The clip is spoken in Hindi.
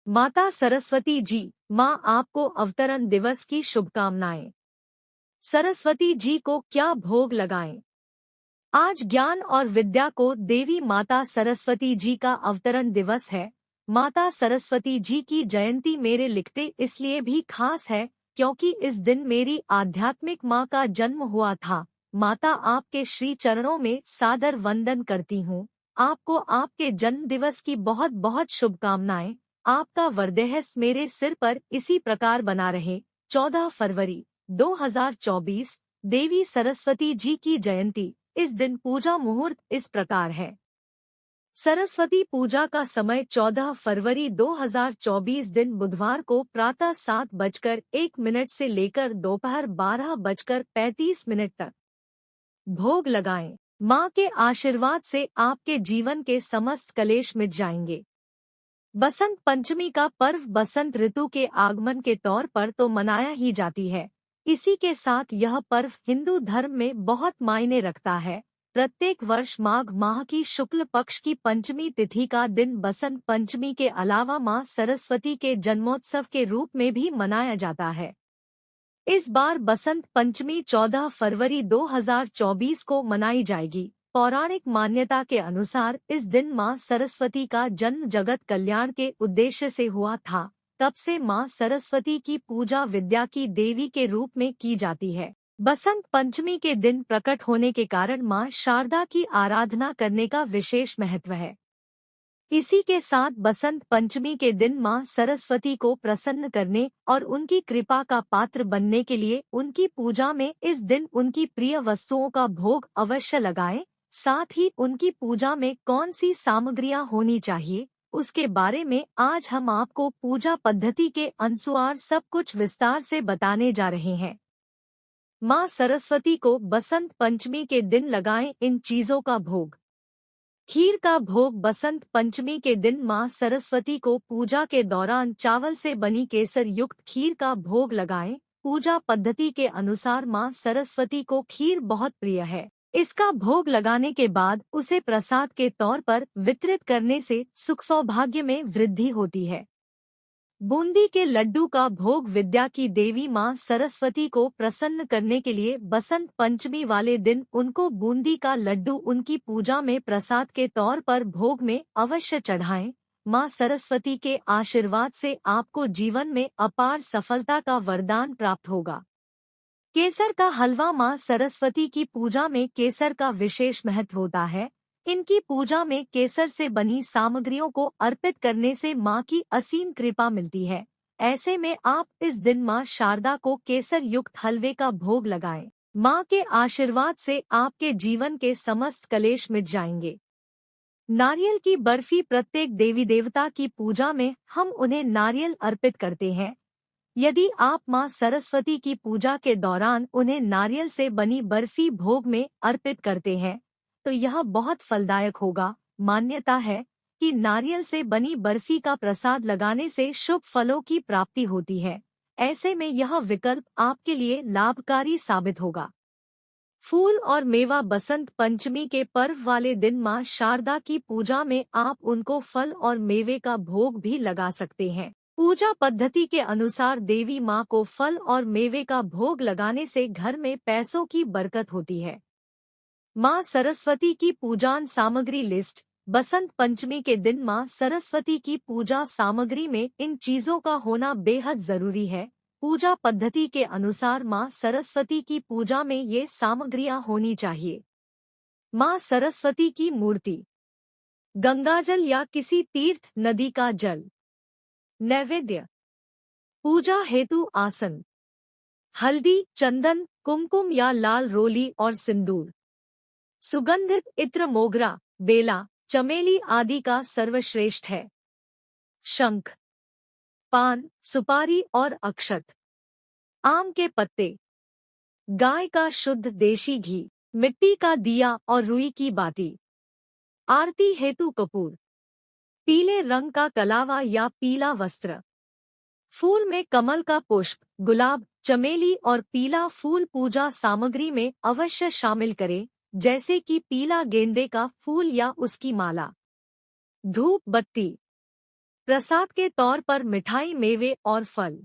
माता सरस्वती जी, माँ आपको अवतरण दिवस की शुभकामनाएं। सरस्वती जी को क्या भोग लगाएं? आज ज्ञान और विद्या को देवी माता सरस्वती जी का अवतरण दिवस है। माता सरस्वती जी की जयंती मेरे लिखते इसलिए भी खास है क्योंकि इस दिन मेरी आध्यात्मिक माँ का जन्म हुआ था। माता, आपके श्री चरणों में सादर वंदन करती हूँ। आपको आपके जन्म दिवस की बहुत बहुत शुभकामनाएं। आपका वरदेहस्त मेरे सिर पर इसी प्रकार बना रहे। 14 फरवरी 2024 देवी सरस्वती जी की जयंती। इस दिन पूजा मुहूर्त इस प्रकार है। सरस्वती पूजा का समय 14 फरवरी 2024 दिन बुधवार को प्रातः 7:01 से लेकर दोपहर 12:35 तक। भोग लगाएं। माँ के आशीर्वाद से आपके जीवन के समस्त कलेश मिट जाएंगे। बसंत पंचमी का पर्व बसंत ऋतु के आगमन के तौर पर तो मनाया ही जाती है। इसी के साथ यह पर्व हिंदू धर्म में बहुत मायने रखता है। प्रत्येक वर्ष माघ माह की शुक्ल पक्ष की पंचमी तिथि का दिन बसंत पंचमी के अलावा मां सरस्वती के जन्मोत्सव के रूप में भी मनाया जाता है। इस बार बसंत पंचमी 14 फरवरी 2024 को मनाई जाएगी। पौराणिक मान्यता के अनुसार इस दिन मां सरस्वती का जन्म जगत कल्याण के उद्देश्य से हुआ था। तब से मां सरस्वती की पूजा विद्या की देवी के रूप में की जाती है। बसंत पंचमी के दिन प्रकट होने के कारण मां शारदा की आराधना करने का विशेष महत्व है। इसी के साथ बसंत पंचमी के दिन मां सरस्वती को प्रसन्न करने और उनकी कृपा का पात्र बनने के लिए उनकी पूजा में इस दिन उनकी प्रिय वस्तुओं का भोग अवश्य लगाएं। साथ ही उनकी पूजा में कौन सी सामग्रियां होनी चाहिए, उसके बारे में आज हम आपको पूजा पद्धति के अनुसार सब कुछ विस्तार से बताने जा रहे हैं। मां सरस्वती को बसंत पंचमी के दिन लगाएं इन चीजों का भोग। खीर का भोग बसंत पंचमी के दिन मां सरस्वती को पूजा के दौरान चावल से बनी केसर युक्त खीर का भोग लगाएं। पूजा पद्धति के अनुसार मां सरस्वती को खीर बहुत प्रिय है। इसका भोग लगाने के बाद उसे प्रसाद के तौर पर वितरित करने से सुख सौभाग्य में वृद्धि होती है। बूंदी के लड्डू का भोग विद्या की देवी मां सरस्वती को प्रसन्न करने के लिए बसंत पंचमी वाले दिन उनको बूंदी का लड्डू उनकी पूजा में प्रसाद के तौर पर भोग में अवश्य चढ़ाएं। मां सरस्वती के आशीर्वाद से आपको जीवन में अपार सफलता का वरदान प्राप्त होगा। केसर का हलवा। मां सरस्वती की पूजा में केसर का विशेष महत्व होता है। इनकी पूजा में केसर से बनी सामग्रियों को अर्पित करने से मां की असीम कृपा मिलती है। ऐसे में आप इस दिन मां शारदा को केसर युक्त हलवे का भोग लगाएं। मां के आशीर्वाद से आपके जीवन के समस्त कलेश मिट जाएंगे। नारियल की बर्फी। प्रत्येक देवी देवता की पूजा में हम उन्हें नारियल अर्पित करते हैं। यदि आप मां सरस्वती की पूजा के दौरान उन्हें नारियल से बनी बर्फी भोग में अर्पित करते हैं तो यह बहुत फलदायक होगा। मान्यता है कि नारियल से बनी बर्फी का प्रसाद लगाने से शुभ फलों की प्राप्ति होती है। ऐसे में यह विकल्प आपके लिए लाभकारी साबित होगा। फूल और मेवा। बसंत पंचमी के पर्व वाले दिन मां शारदा की पूजा में आप उनको फल और मेवे का भोग भी लगा सकते हैं। पूजा पद्धति के अनुसार देवी मां को फल और मेवे का भोग लगाने से घर में पैसों की बरकत होती है। मां सरस्वती की पूजान सामग्री लिस्ट। बसंत पंचमी के दिन मां सरस्वती की पूजा सामग्री में इन चीजों का होना बेहद जरूरी है। पूजा पद्धति के अनुसार मां सरस्वती की पूजा में ये सामग्रियां होनी चाहिए। मां सरस्वती की मूर्ति, गंगाजल या किसी तीर्थ नदी का जल। नैवेद्य, पूजा हेतु आसन, हल्दी, चंदन, कुमकुम या लाल रोली और सिंदूर। सुगंधित इत्र, मोगरा, बेला, चमेली आदि का सर्वश्रेष्ठ है। शंख, पान, सुपारी और अक्षत। आम के पत्ते, गाय का शुद्ध देशी घी, मिट्टी का दिया और रुई की बाती। आरती हेतु कपूर, पीले रंग का कलावा या पीला वस्त्र। फूल में कमल का पुष्प, गुलाब, चमेली और पीला फूल पूजा सामग्री में अवश्य शामिल करें, जैसे कि पीला गेंदे का फूल या उसकी माला। धूप बत्ती, प्रसाद के तौर पर मिठाई, मेवे और फल।